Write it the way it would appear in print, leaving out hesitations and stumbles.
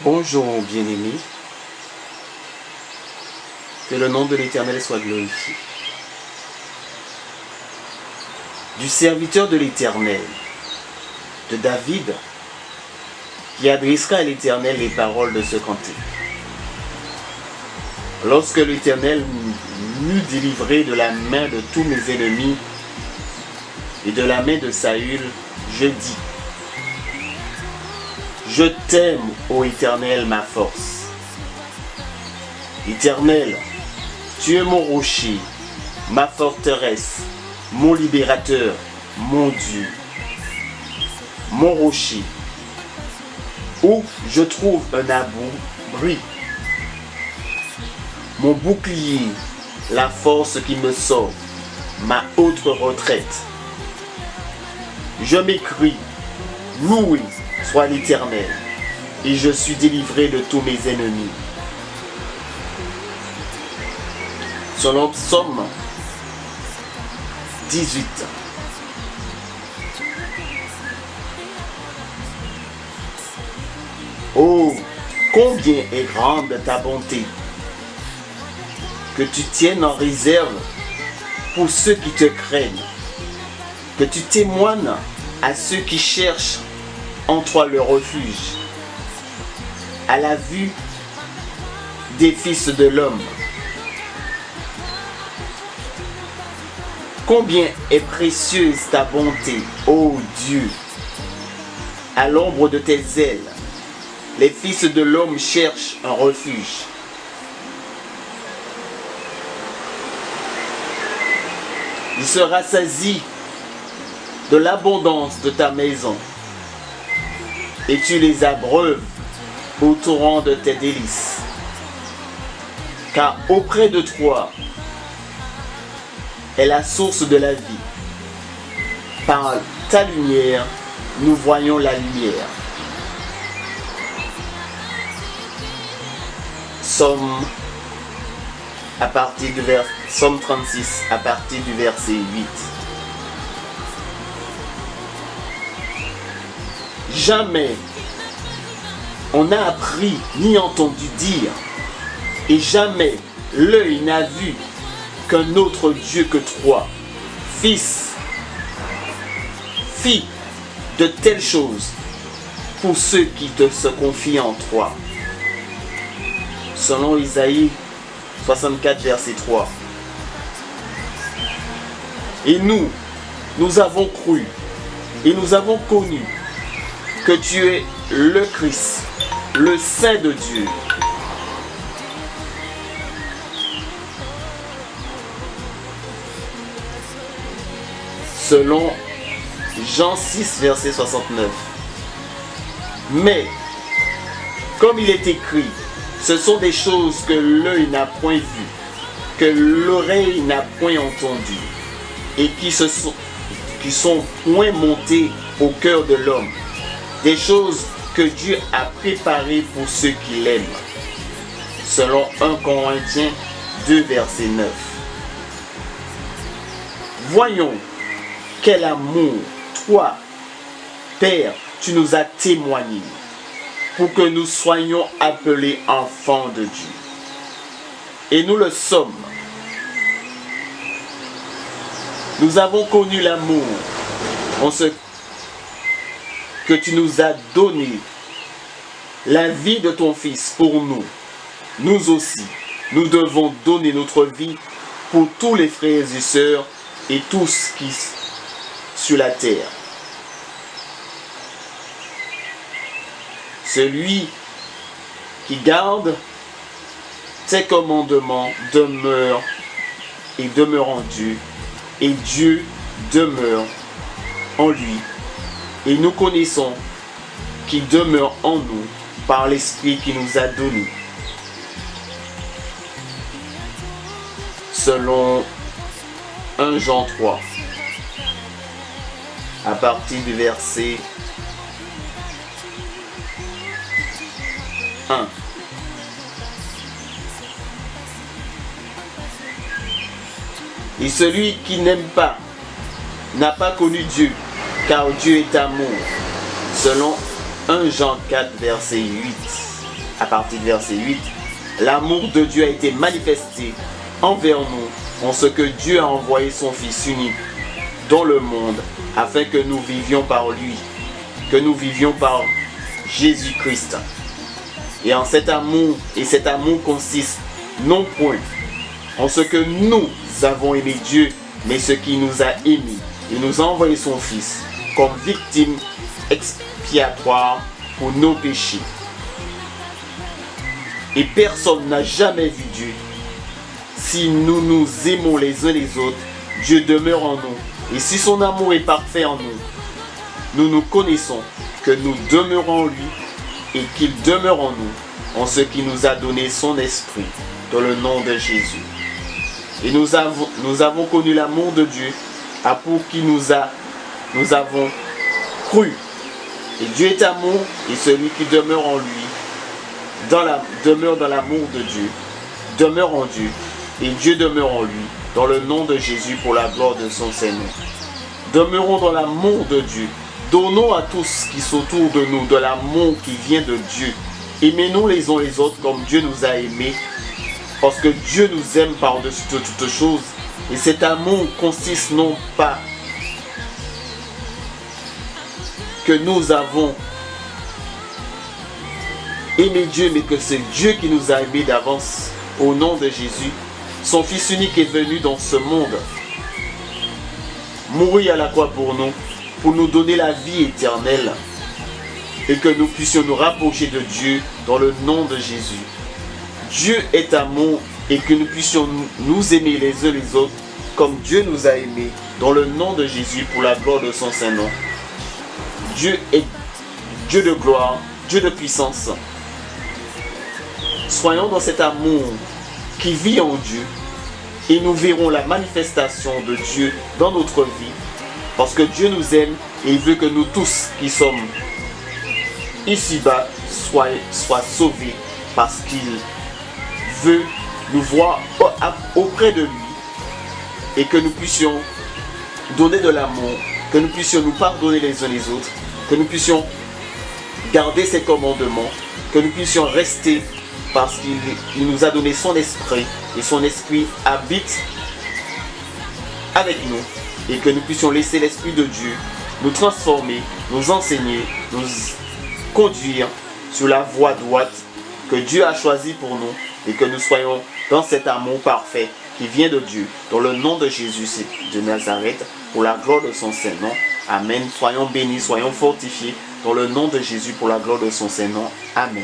Bonjour bien-aimés, que le nom de l'Éternel soit glorifié. Du serviteur de l'Éternel, de David, qui adressera à l'Éternel les paroles de ce cantique. Lorsque l'Éternel m'eut délivré de la main de tous mes ennemis et de la main de Saül, je dis: je t'aime, ô Éternel, ma force. Éternel, tu es mon rocher, ma forteresse, mon libérateur, mon Dieu. Mon rocher, où je trouve un abri. Mon bouclier, la force qui me sauve, ma haute retraite. Je m'écrie: loué soit l'Éternel, et je suis délivré de tous mes ennemis. Selon Psaume 18. Oh, combien est grande ta bonté, que tu tiennes en réserve pour ceux qui te craignent, que tu témoignes à ceux qui cherchent en toi le refuge, à la vue des fils de l'homme. Combien est précieuse ta bonté, ô Dieu! À l'ombre de tes ailes, les fils de l'homme cherchent un refuge. Il se rassasie de l'abondance de ta maison, et tu les abreuves au torrent de tes délices. Car auprès de toi est la source de la vie. Par ta lumière, nous voyons la lumière. Psaume 36, à partir du verset 8. Jamais on n'a appris ni entendu dire, et jamais l'œil n'a vu qu'un autre Dieu que toi, fils, fille de telles choses pour ceux qui se confient en toi. Selon Isaïe 64, verset 3. Et nous avons cru et nous avons connu que tu es le Christ, le Saint de Dieu. Selon Jean 6, verset 69. Mais, comme il est écrit, ce sont des choses que l'œil n'a point vues, que l'oreille n'a point entendues, et qui sont point montées au cœur de l'homme. Des choses que Dieu a préparées pour ceux qui l'aiment. Selon 1 Corinthiens 2, verset 9. Voyons quel amour, toi, Père, tu nous as témoigné, pour que nous soyons appelés enfants de Dieu. Et nous le sommes. Nous avons connu l'amour en ce que tu nous as donné la vie de ton Fils pour nous. Nous aussi, nous devons donner notre vie pour tous les frères et sœurs et tous qui sont sur la terre. Celui qui garde ses commandements demeure en Dieu, et Dieu demeure en lui. Et nous connaissons qu'il demeure en nous par l'Esprit qu'il nous a donné. Selon 1 Jean 3, à partir du verset 1. Et celui qui n'aime pas n'a pas connu Dieu, car Dieu est amour. Selon 1 Jean 4, verset 8. à partir du verset 8, l'amour de Dieu a été manifesté envers nous en ce que Dieu a envoyé son Fils unique dans le monde afin que nous vivions par lui, que nous vivions par Jésus-Christ. Et en cet amour, consiste non point en ce que nous avons aimé Dieu, mais ce qui nous a aimés. Il nous a envoyé son Fils comme victime expiatoire pour nos péchés. Et personne n'a jamais vu Dieu. Si nous nous aimons les uns les autres, Dieu demeure en nous. Et si son amour est parfait en nous, nous nous connaissons que nous demeurons en lui et qu'il demeure en nous, en ce qui nous a donné son esprit, dans le nom de Jésus. Et nous avons connu l'amour de Dieu, à pour qui nous avons cru. Et Dieu est amour, et celui qui demeure en lui, demeure dans l'amour de Dieu, demeure en Dieu, et Dieu demeure en lui, dans le nom de Jésus, pour la gloire de son Seigneur. Demeurons dans l'amour de Dieu. Donnons à tous qui sont autour de nous de l'amour qui vient de Dieu. Aimez-nous les uns les autres comme Dieu nous a aimés, parce que Dieu nous aime par-dessus toutes choses. Et cet amour consiste non pas que nous avons aimé Dieu, mais que c'est Dieu qui nous a aimés d'avance. Au nom de Jésus, son Fils unique est venu dans ce monde, mourir à la croix pour nous donner la vie éternelle, et que nous puissions nous rapprocher de Dieu dans le nom de Jésus. Dieu est amour, et que nous puissions nous aimer les uns les autres comme Dieu nous a aimés, dans le nom de Jésus, pour la gloire de son Saint-Nom. Dieu est Dieu de gloire, Dieu de puissance. Soyons dans cet amour qui vit en Dieu, et nous verrons la manifestation de Dieu dans notre vie, parce que Dieu nous aime et il veut que nous tous qui sommes ici-bas soient sauvés, parce qu'il veut nous voir auprès de lui, et que nous puissions donner de l'amour, que nous puissions nous pardonner les uns les autres, que nous puissions garder ses commandements, que nous puissions rester, parce qu'il nous a donné son esprit, et son esprit habite avec nous, et que nous puissions laisser l'esprit de Dieu nous transformer, nous enseigner, nous conduire sur la voie droite que Dieu a choisie pour nous, et que nous soyons dans cet amour parfait qui vient de Dieu, dans le nom de Jésus de Nazareth, pour la gloire de son Saint-Nom. Amen. Soyons bénis, soyons fortifiés, dans le nom de Jésus, pour la gloire de son Saint-Nom. Amen.